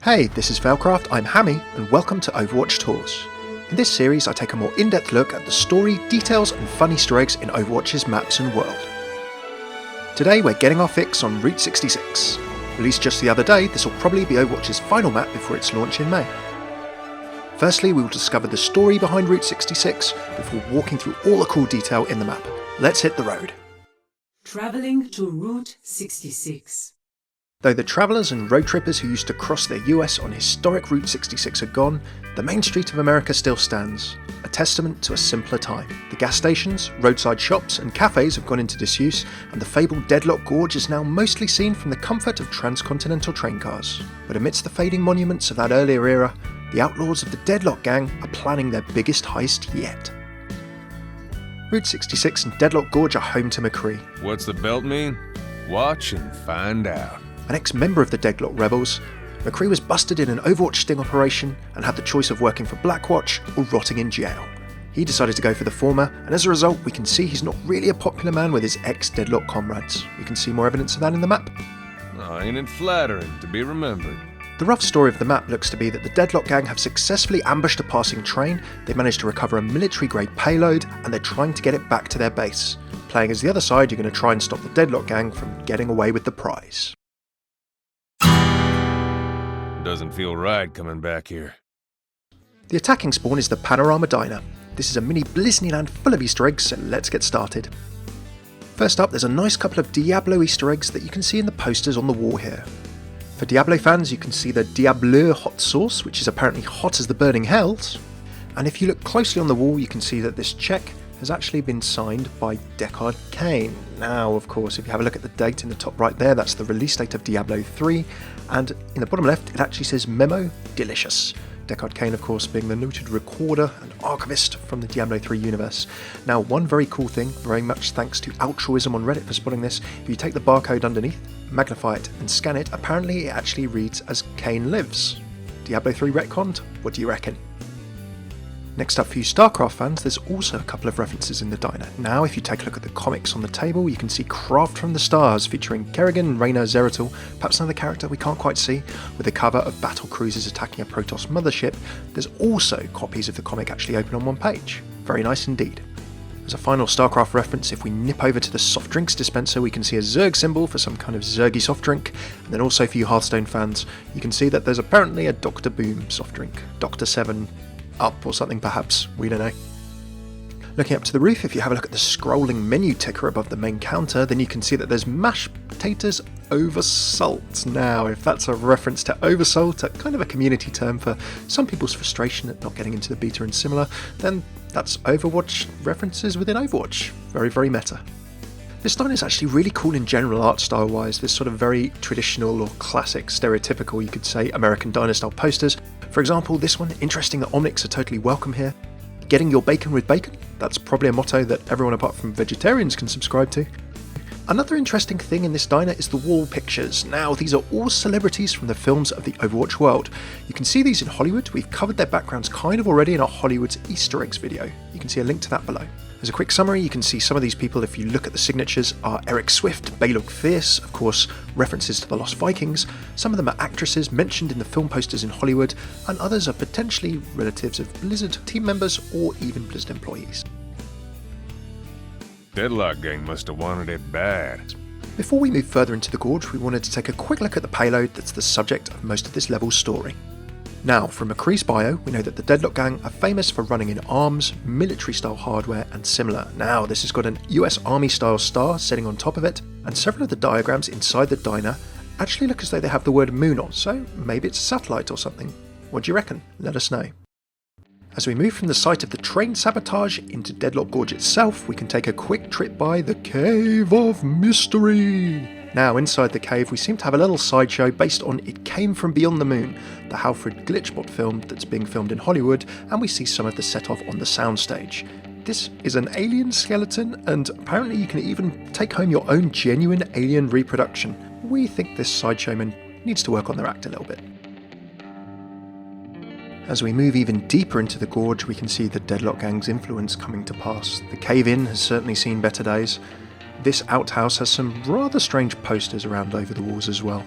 Hey, this is Failcraft, I'm Hammeh, and welcome to Overwatch Tours. In this series I take a more in-depth look at the story, details and fun Easter eggs in Overwatch's maps and world. Today we're getting our fix on Route 66. Released just the other day, this will probably be Overwatch's final map before its launch in May. Firstly, we will discover the story behind Route 66 before walking through all the cool detail in the map. Let's hit the road. Travelling to Route 66. Though the travellers and road trippers who used to cross the US on historic Route 66 are gone, the main street of America still stands, a testament to a simpler time. The gas stations, roadside shops and cafes have gone into disuse, and the fabled Deadlock Gorge is now mostly seen from the comfort of transcontinental train cars. But amidst the fading monuments of that earlier era, the outlaws of the Deadlock Gang are planning their biggest heist yet. Route 66 and Deadlock Gorge are home to McCree. What's the belt mean? Watch and find out. An ex-member of the Deadlock Rebels, McCree was busted in an Overwatch sting operation and had the choice of working for Blackwatch or rotting in jail. He decided to go for the former, and as a result we can see he's not really a popular man with his ex-Deadlock comrades. We can see more evidence of that in the map. Oh, ain't it flattering to be remembered? The rough story of the map looks to be that the Deadlock Gang have successfully ambushed a passing train, they managed to recover a military-grade payload, and they're trying to get it back to their base. Playing as the other side, you're going to try and stop the Deadlock Gang from getting away with the prize. Doesn't feel right coming back here. The attacking spawn is the Panorama Diner. This is a mini Disneyland full of Easter eggs, so let's get started. First up, there's a nice couple of Diablo Easter eggs that you can see in the posters on the wall here. For Diablo fans, you can see the Diablo hot sauce, which is apparently hot as the burning hells. And if you look closely on the wall, you can see that this check has actually been signed by Deadlock Gang. Now, of course, if you have a look at the date in the top right there, that's the release date of Diablo 3, and in the bottom left, it actually says Memo Delicious. Deadlock Gang, of course, being the noted recorder and archivist from the Diablo 3 universe. Now, one very cool thing, very much thanks to altruism on Reddit for spotting this, if you take the barcode underneath, magnify it and scan it, apparently it actually reads as Kane Lives. Diablo 3 retconned? What do you reckon? Next up for you StarCraft fans, there's also a couple of references in the diner. Now if you take a look at the comics on the table, you can see Craft from the Stars featuring Kerrigan, Reyna, Zeratul, perhaps another character we can't quite see, with a cover of battle cruisers attacking a Protoss mothership. There's also copies of the comic actually open on one page. Very nice indeed. As a final StarCraft reference, if we nip over to the soft drinks dispenser, we can see a Zerg symbol for some kind of Zergy soft drink, and then also for you Hearthstone fans, you can see that there's apparently a Dr. Boom soft drink, Dr. 7 Up or something perhaps, we don't know. Looking up to the roof, if you have a look at the scrolling menu ticker above the main counter, then you can see that there's mashed potatoes over salt. Now, if that's a reference to oversalt, a kind of a community term for some people's frustration at not getting into the beta and similar, then that's Overwatch references within Overwatch. Very, very meta. This diner is actually really cool in general art style wise. This sort of very traditional or classic, stereotypical, you could say, American diner style posters. For example, this one, interesting that Omnics are totally welcome here. Getting your bacon with bacon, that's probably a motto that everyone apart from vegetarians can subscribe to. Another interesting thing in this diner is the wall pictures. Now, these are all celebrities from the films of the Overwatch world. You can see these in Hollywood. We've covered their backgrounds kind of already in our Hollywood's Easter eggs video. You can see a link to that below. As a quick summary, you can see some of these people, if you look at the signatures, are Eric Swift, Baylor Fierce, of course, references to the Lost Vikings. Some of them are actresses mentioned in the film posters in Hollywood, and others are potentially relatives of Blizzard team members or even Blizzard employees. Deadlock Gang must have wanted it bad. Before we move further into the Gorge, we wanted to take a quick look at the payload that's the subject of most of this level's story. Now, from McCree's bio, we know that the Deadlock Gang are famous for running in arms, military-style hardware, and similar. Now, this has got an US Army-style star sitting on top of it, and several of the diagrams inside the diner actually look as though they have the word moon on, so maybe it's a satellite or something. What do you reckon? Let us know. As we move from the site of the train sabotage into Deadlock Gorge itself, we can take a quick trip by the Cave of Mystery. Now, inside the cave, we seem to have a little sideshow based on It Came From Beyond the Moon, the Halfred Glitchbot film that's being filmed in Hollywood, and we see some of the set-off on the soundstage. This is an alien skeleton, and apparently you can even take home your own genuine alien reproduction. We think this sideshowman needs to work on their act a little bit. As we move even deeper into the gorge, we can see the Deadlock Gang's influence coming to pass. The cave-in has certainly seen better days. This outhouse has some rather strange posters around over the walls as well.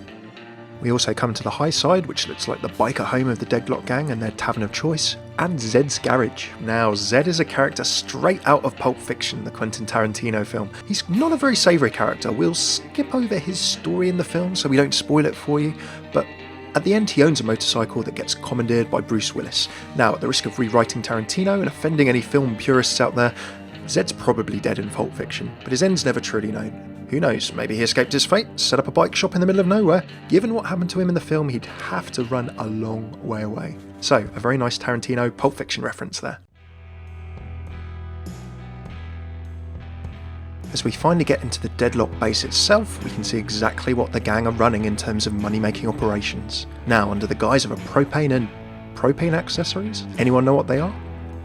We also come to the high side, which looks like the biker home of the Deadlock Gang and their tavern of choice, and Zed's garage. Now, Zed is a character straight out of Pulp Fiction, the Quentin Tarantino film. He's not a very savoury character. We'll skip over his story in the film so we don't spoil it for you, but at the end he owns a motorcycle that gets commandeered by Bruce Willis. Now, at the risk of rewriting Tarantino and offending any film purists out there, Zed's probably dead in Pulp Fiction, but his end's never truly known. Who knows, maybe he escaped his fate, set up a bike shop in the middle of nowhere. Given what happened to him in the film, he'd have to run a long way away. So, a very nice Tarantino Pulp Fiction reference there. As we finally get into the Deadlock Base itself, we can see exactly what the gang are running in terms of money-making operations. Now, under the guise of a propane accessories? Anyone know what they are?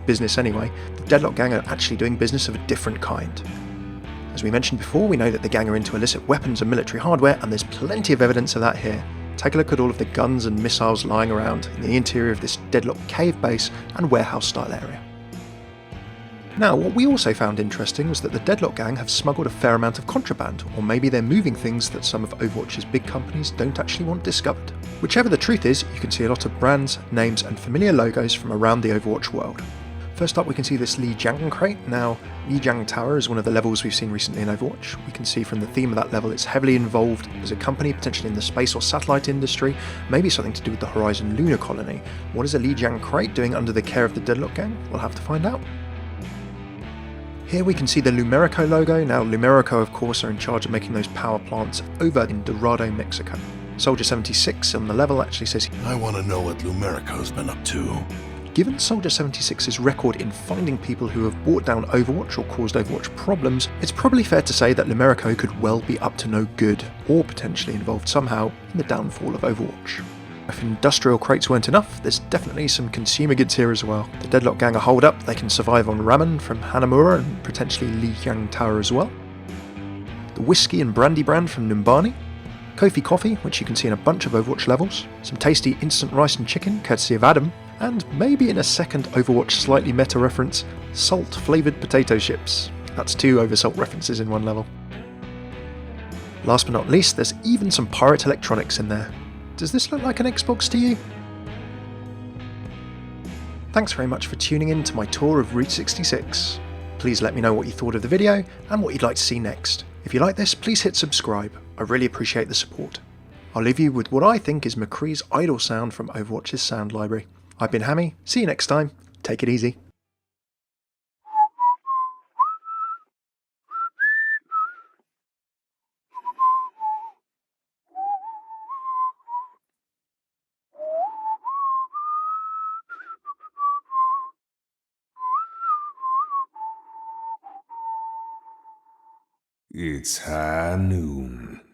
Business anyway. The Deadlock Gang are actually doing business of a different kind. As we mentioned before, we know that the gang are into illicit weapons and military hardware, and there's plenty of evidence of that here. Take a look at all of the guns and missiles lying around in the interior of this Deadlock cave base and warehouse style area. Now, what we also found interesting was that the Deadlock Gang have smuggled a fair amount of contraband, or maybe they're moving things that some of Overwatch's big companies don't actually want discovered. Whichever the truth is, you can see a lot of brands, names and familiar logos from around the Overwatch world. First up, we can see this Lijiang crate. Now, Lijiang Tower is one of the levels we've seen recently in Overwatch. We can see from the theme of that level it's heavily involved as a company, potentially in the space or satellite industry, maybe something to do with the Horizon Lunar Colony. What is a Lijiang crate doing under the care of the Deadlock Gang? We'll have to find out. Here we can see the Lumerico logo. Now, Lumerico, of course, are in charge of making those power plants over in Dorado, Mexico. Soldier 76 on the level actually says, I want to know what Lumerico's been up to. Given Soldier 76's record in finding people who have brought down Overwatch or caused Overwatch problems, it's probably fair to say that Lumerico could well be up to no good, or potentially involved somehow in the downfall of Overwatch. If industrial crates weren't enough, there's definitely some consumer goods here as well. The Deadlock Gang are holed up, they can survive on ramen from Hammeh and potentially Lijiang Tower as well. The whiskey and brandy brand from Numbani. Kofi Coffee, which you can see in a bunch of Overwatch levels. Some tasty instant rice and chicken, courtesy of Adam. And maybe in a second Overwatch slightly meta reference, salt flavoured potato chips. That's 2 oversalt references in one level. Last but not least, there's even some pirate electronics in there. Does this look like an Xbox to you? Thanks very much for tuning in to my tour of Route 66. Please let me know what you thought of the video and what you'd like to see next. If you like this, please hit subscribe. I really appreciate the support. I'll leave you with what I think is McCree's idle sound from Overwatch's sound library. I've been Hammeh, see you next time, take it easy. It's high noon.